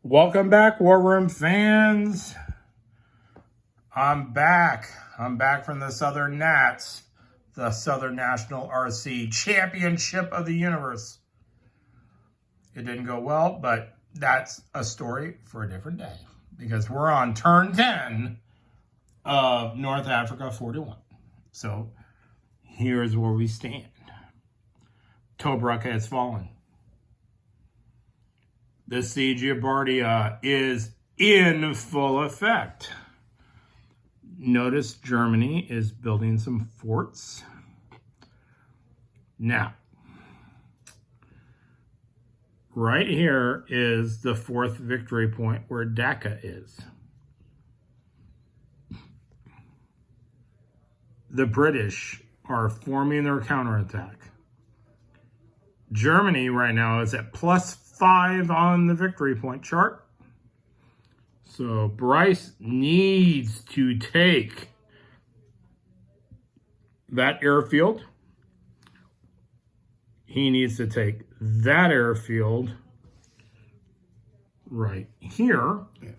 Welcome back, War Room fans. I'm back. I'm back from the Southern Nats, the Southern National RC Championship of the Universe. It didn't go well, but that's a story for a different day because we're on turn 10 of North Africa 41. So here's where we stand. Tobruk has fallen. The siege of Bardia is in full effect. Notice Germany is building some forts. Now, right here is the fourth victory point where Dacca is. The British are forming their counterattack. Germany right now is at +5 on the victory point chart. So Bryce needs to take that airfield. He needs to take that airfield right here. Yeah,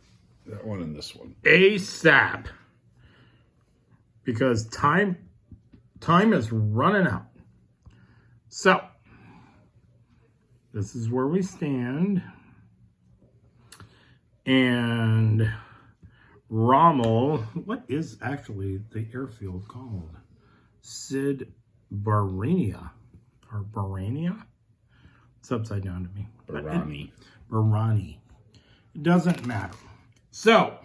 that one and this one. ASAP. Because time is running out. So this is where we stand. And Rommel, what is actually the airfield called? Sid Barania or Barania? It's upside down to me. Barani. Barani. It doesn't matter. So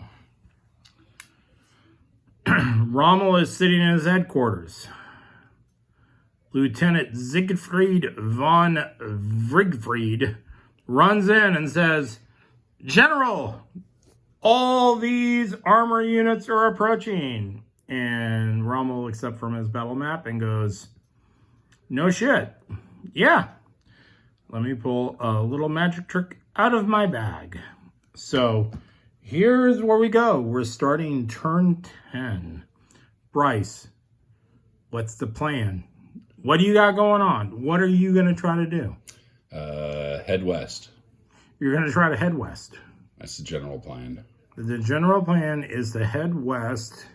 Rommel is sitting in his headquarters. Lieutenant Siegfried von Vrigfried runs in and says, "General, all these armor units are approaching." And Rommel looks up from his battle map and goes, "No shit. Yeah. Let me pull a little magic trick out of my bag." So here's where we go. We're starting turn 10. Bryce, what's the plan? What do you got going on? What are you going to try to do? Head west. You're going to try to head west. That's the general plan. The general plan is to head west.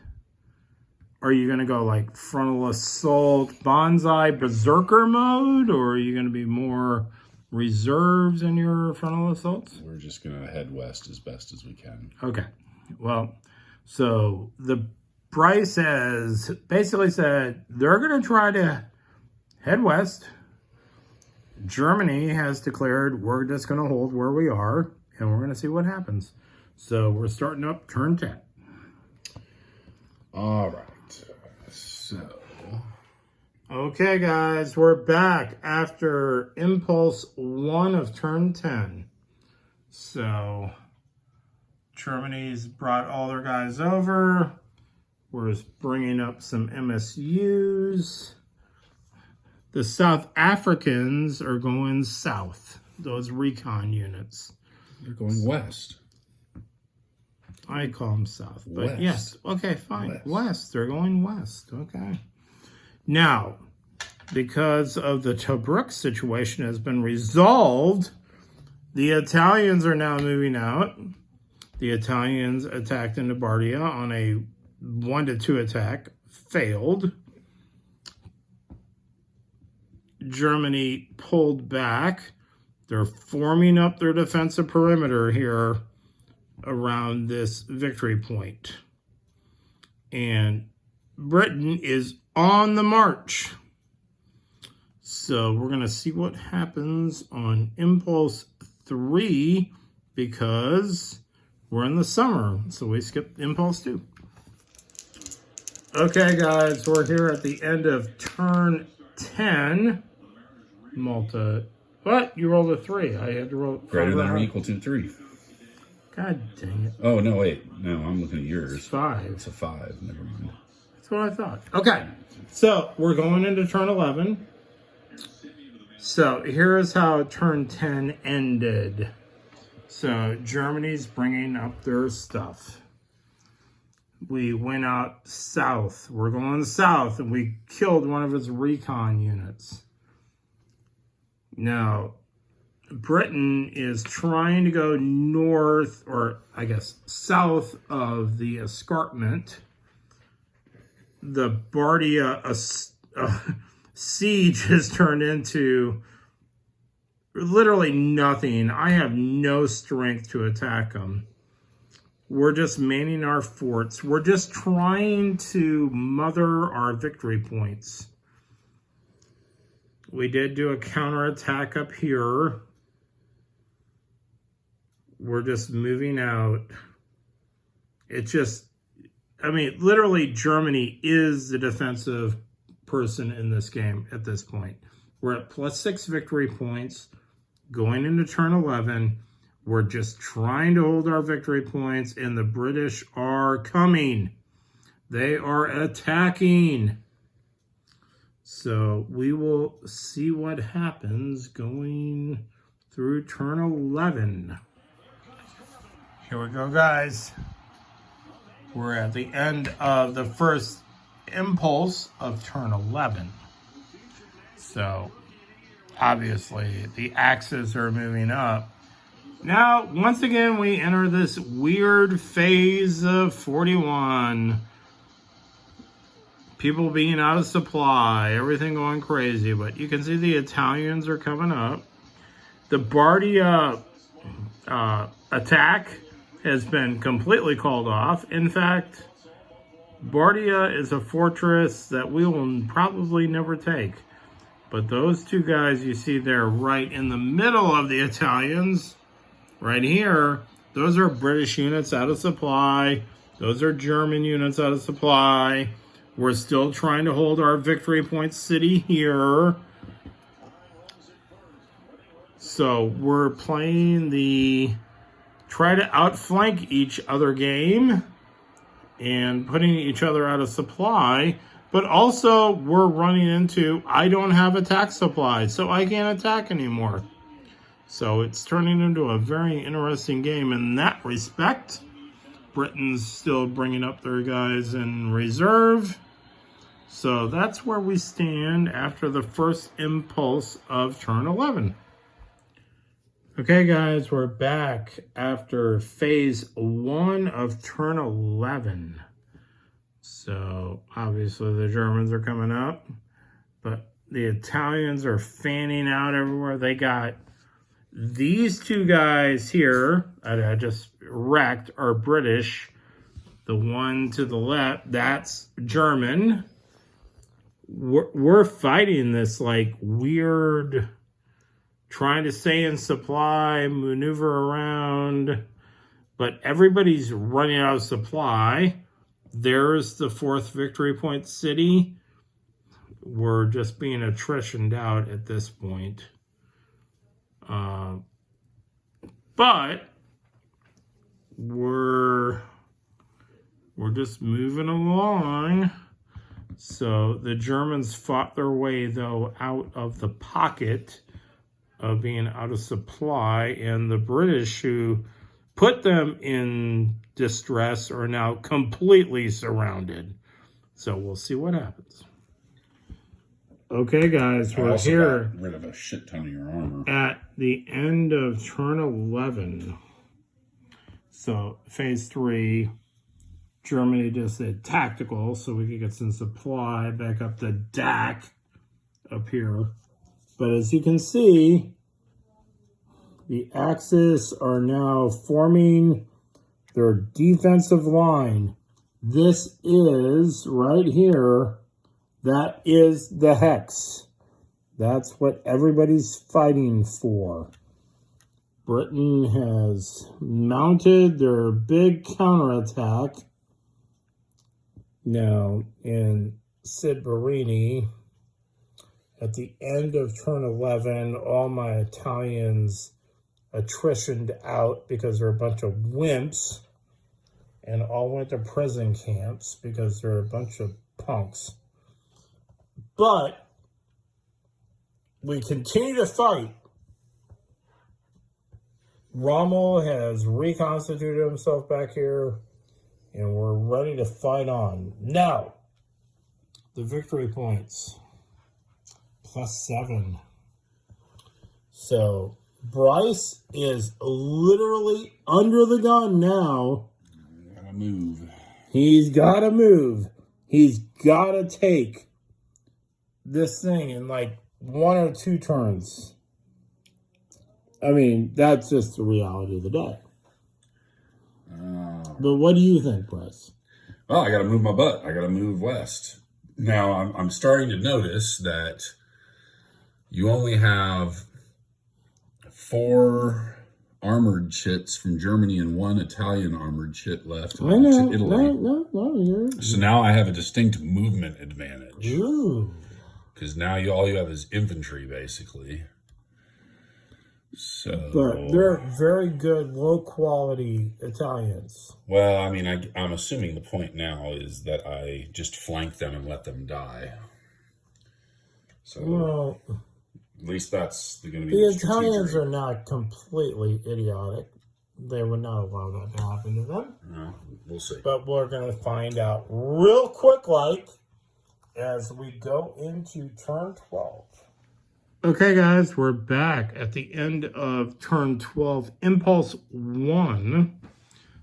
Are you going to go like frontal assault, bonsai, berserker mode? Or are you going to be more reserves in your frontal assaults? We're just going to head west as best as we can. Okay. Well, so the Bryce has basically said they're going to try to head west. Germany has declared we're just going to hold where we are, and we're going to see what happens. So we're starting up turn 10. All right. So. Okay, guys, we're back after impulse 1 of turn 10. So Germany's brought all their guys over. We're bringing up some MSUs. The South Africans are going south, those recon units. They're going west. I call them south, but west. Yes. Okay, fine. West. They're going west. Okay. Now, because of the Tobruk situation has been resolved, the Italians are now moving out. The Italians attacked into Bardia on a 1-2 attack, failed. Germany pulled back. They're forming up their defensive perimeter here around this victory point. And Britain is on the march. So we're going to see what happens on Impulse 3 because we're in the summer. So we skipped Impulse 2. Okay, guys, we're here at the end of turn 10. Malta. What? You rolled a 3. I had to roll. Greater than or equal to 3. God dang it. Oh, no, wait. No, I'm looking at yours. It's 5. It's a 5. Never mind. That's what I thought. Okay. So we're going into turn 11. So here's how turn 10 ended. So Germany's bringing up their stuff. We went out south. We're going south, and we killed one of its recon units. Now, Britain is trying to go north, or I guess south of the escarpment. The Bardia siege has turned into literally nothing. I have no strength to attack them. We're just manning our forts. We're just trying to mother our victory points. We did do a counterattack up here. We're just moving out. It's just, I mean, literally Germany is the defensive person in this game at this point. We're at +6 victory points going into turn 11. We're just trying to hold our victory points, and the British are coming. They are attacking. So we will see what happens going through turn 11. Here we go, guys. We're at the end of the first impulse of turn 11. So, obviously, the axes are moving up. Now, once again, we enter this weird phase of 41. People being out of supply, everything going crazy. But you can see the Italians are coming up. The Bardia attack has been completely called off. In fact, Bardia is a fortress that we will probably never take. But those two guys you see there right in the middle of the Italians, right here, those are British units out of supply. Those are German units out of supply. We're still trying to hold our victory point city here. So we're playing the try to outflank each other game and putting each other out of supply. But also we're running into, I don't have attack supply, so I can't attack anymore. So it's turning into a very interesting game in that respect. Britain's still bringing up their guys in reserve. So that's where we stand after the first impulse of turn 11. Okay, guys, we're back after phase 1 of turn 11. So, obviously, the Germans are coming up, but the Italians are fanning out everywhere. They got these two guys here, I just wrecked, are British. The one to the left, that's German. We're fighting this, like, weird, trying to stay in supply, maneuver around, but everybody's running out of supply. There's the 4th victory point city. We're just being attritioned out at this point. But we're just moving along. So the Germans fought their way, though, out of the pocket of being out of supply, and the British, who put them in distress, are now completely surrounded. So we'll see what happens. Okay, guys, we're here. Got rid of a shit ton of your armor At the end of turn 11. So phase 3, Germany just did tactical, so we could get some supply back up to DAC up here. But as you can see, the Axis are now forming their defensive line. This is, right here, that is the Hex. That's what everybody's fighting for. Britain has mounted their big counterattack. Now, in Sidbarini, at the end of turn 11, all my Italians attritioned out because they're a bunch of wimps and all went to prison camps because they're a bunch of punks. But we continue to fight. Rommel has reconstituted himself back here, and we're ready to fight on. Now, the victory points, +7. So Bryce is literally under the gun now. Gotta move. He's got to move. He's got to take this thing in like 1 or 2 turns. I mean, that's just the reality of the day. But what do you think, Bryce? Well, I gotta move my butt. I gotta move west. Now, I'm starting to notice that you only have 4 armored chits from Germany and 1 Italian armored chit left I know. to Italy. No. So now I have a distinct movement advantage. Ooh. Because now all you have is infantry, basically. So, But they're very good, low-quality Italians. well, I mean, I'm assuming the point now is that I just flank them and let them die. So Well, at least that's going to be the the Italians strategy. are not completely idiotic. They would not allow that to happen to them. No, we'll see. But we're going to find out real quick, like, as we go into turn 12. Okay, guys, we're back at the end of turn 12, impulse 1.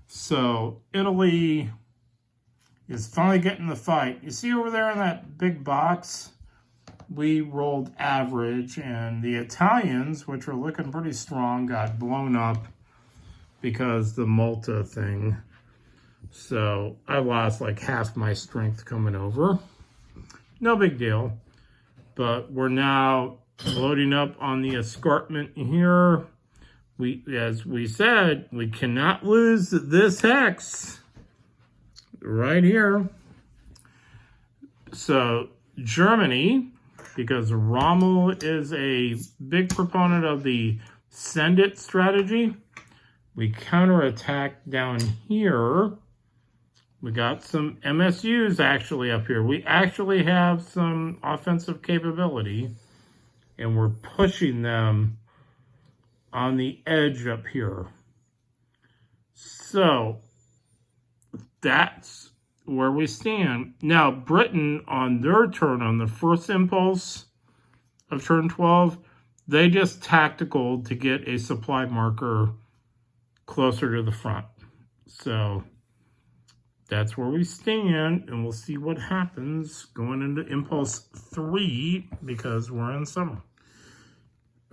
So, Italy is finally getting the fight. You see over there in that big box? We rolled average, and the Italians, which are looking pretty strong, got blown up because the Malta thing. So, I lost like half my strength coming over. No big deal. But we're now loading up on the escarpment here. As we said, we cannot lose this hex right here. So Germany, because Rommel is a big proponent of the send it strategy, we counterattack down here. We got some MSUs actually up here. We actually have some offensive capability, and we're pushing them on the edge up here. So that's where we stand. Now, Britain, on their turn, on the first impulse of turn 12, they just tactical to get a supply marker closer to the front. So that's where we stand, and we'll see what happens going into impulse 3 because we're in summer.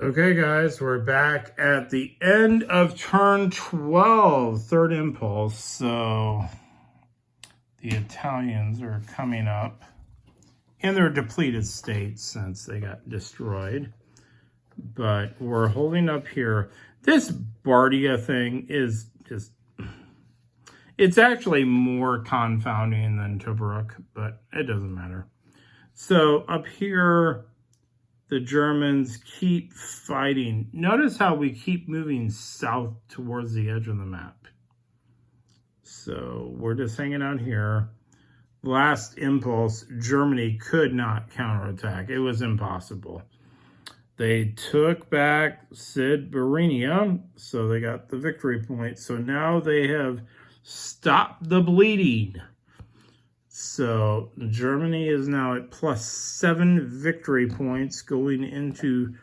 Okay, guys, we're back at the end of turn 12, third impulse. So the Italians are coming up in their depleted state since they got destroyed. But we're holding up here. This Bardia thing is just, it's actually more confounding than Tobruk, but it doesn't matter. So up here, the Germans keep fighting. Notice how we keep moving south towards the edge of the map. So we're just hanging out here. Last impulse, Germany could not counterattack. It was impossible. They took back Syberinia, so they got the victory point. So now they have stopped the bleeding. So Germany is now at +7 victory points going into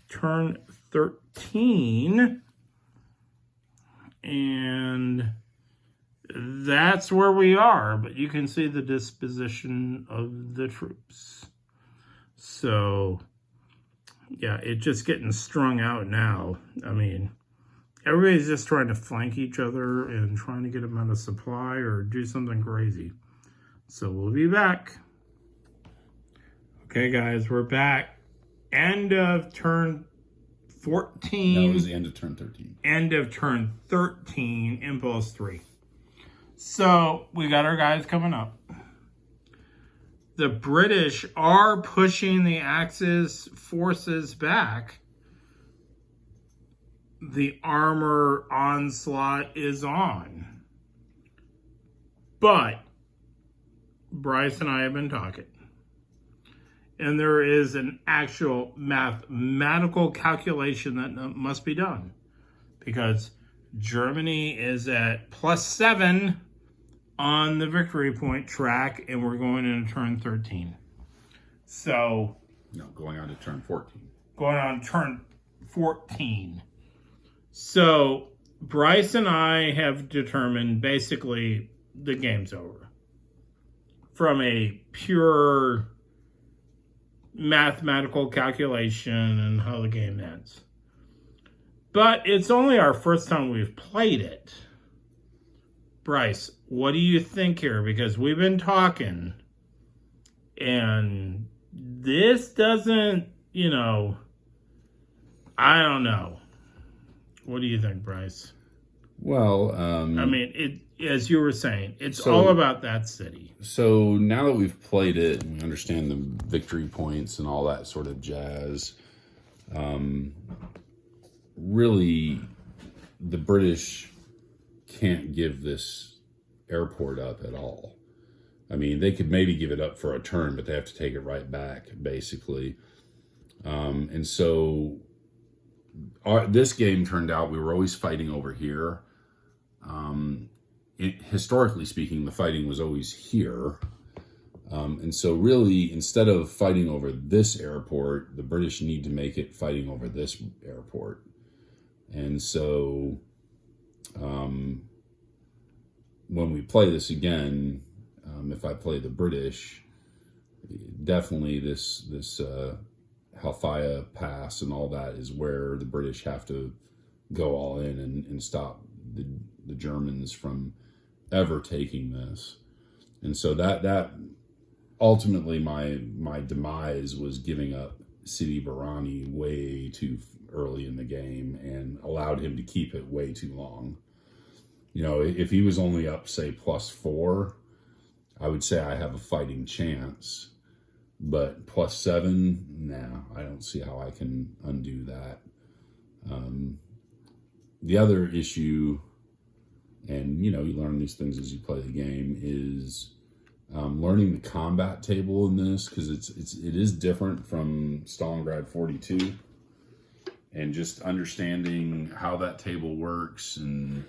turn 13. And that's where we are. But you can see the disposition of the troops. So, yeah, it's just getting strung out now. I mean, everybody's just trying to flank each other and trying to get them out of supply or do something crazy. So we'll be back. Okay, guys, we're back. End of turn 14. That was the end of turn 13. End of turn 13, impulse 3. So we got our guys coming up. The British are pushing the Axis forces back. The armor onslaught is on. But Bryce and I have been talking. And there is an actual mathematical calculation that must be done. Because Germany is at +7 on the victory point track, and we're going into turn 13. So, No, going on to turn 14. going on turn 14. So Bryce and I have determined basically the game's over from a pure mathematical calculation and how the game ends. But it's only our first time we've played it. Bryce, what do you think here? Because we've been talking, and this doesn't, I don't know. What do you think, Bryce? Well, I mean, as you were saying, it's all about that city. So now that we've played it and we understand the victory points and all that sort of jazz, really, the British can't give this airport up at all. I mean, they could maybe give it up for a turn, but they have to take it right back, basically. And so this game turned out we were always fighting over here. Historically speaking, the fighting was always here. And so really, instead of fighting over this airport, the British need to make it fighting over this airport. And so when we play this again, if I play the British, definitely this Halfaya Pass and all that is where the British have to go all in and stop the Germans from ever taking this. And so that ultimately my demise was giving up Sidi Barrani way too early in the game and allowed him to keep it way too long. If he was only up, say, +4, I would say I have a fighting chance. But +7, nah, I don't see how I can undo that. The other issue, and you learn these things as you play the game, is learning the combat table in this, because it is different from Stalingrad 42, and just understanding how that table works and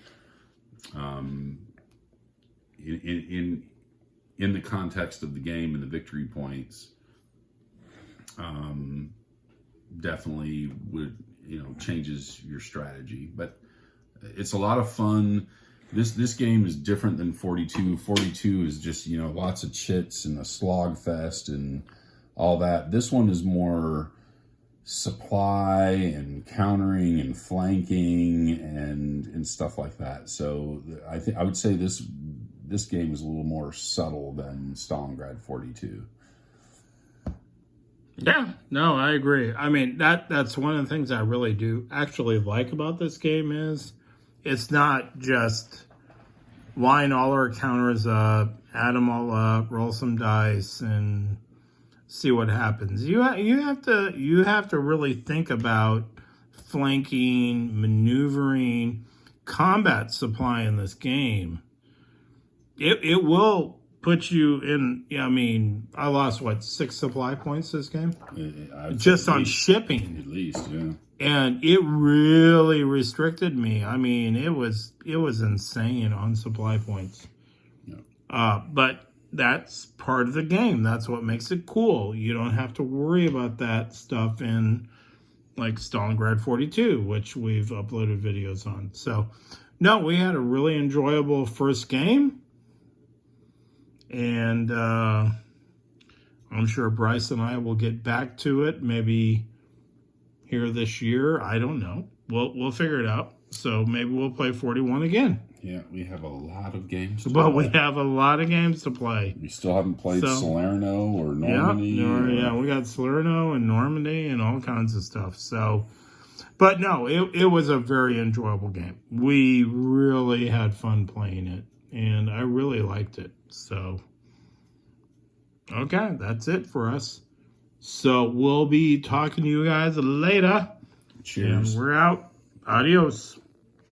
in the context of the game and the victory points, definitely would changes your strategy. But it's a lot of fun. This game is different than 42. 42 is just lots of chits and a slog fest and all that. This one is more supply and countering and flanking and stuff like that. So I would say this game is a little more subtle than Stalingrad 42. Yeah, no, I agree. I mean, that's one of the things I really do actually like about this game is it's not just line all our counters up, add them all up, roll some dice, and see what happens. You have to really think about flanking, maneuvering, combat supply in this game. It will put you in. I mean, I lost 6 supply points this game, just on shipping. At least, yeah. And it really restricted me. I mean, it was insane on supply points. Yeah. But that's part of the game. That's what makes it cool. You don't have to worry about that stuff in like Stalingrad 42, which we've uploaded videos on. So, no, we had a really enjoyable first game. And I'm sure Bryce and I will get back to it maybe here this year. I don't know. We'll figure it out. So maybe we'll play 41 again. Yeah, we have a lot of games to play. We have a lot of games to play. We still haven't played Salerno or Normandy. Yeah, we got Salerno and Normandy and all kinds of stuff. So, but no, it was a very enjoyable game. We really had fun playing it, and I really liked it. So, okay, that's it for us. So we'll be talking to you guys later. Cheers. And we're out. Adios.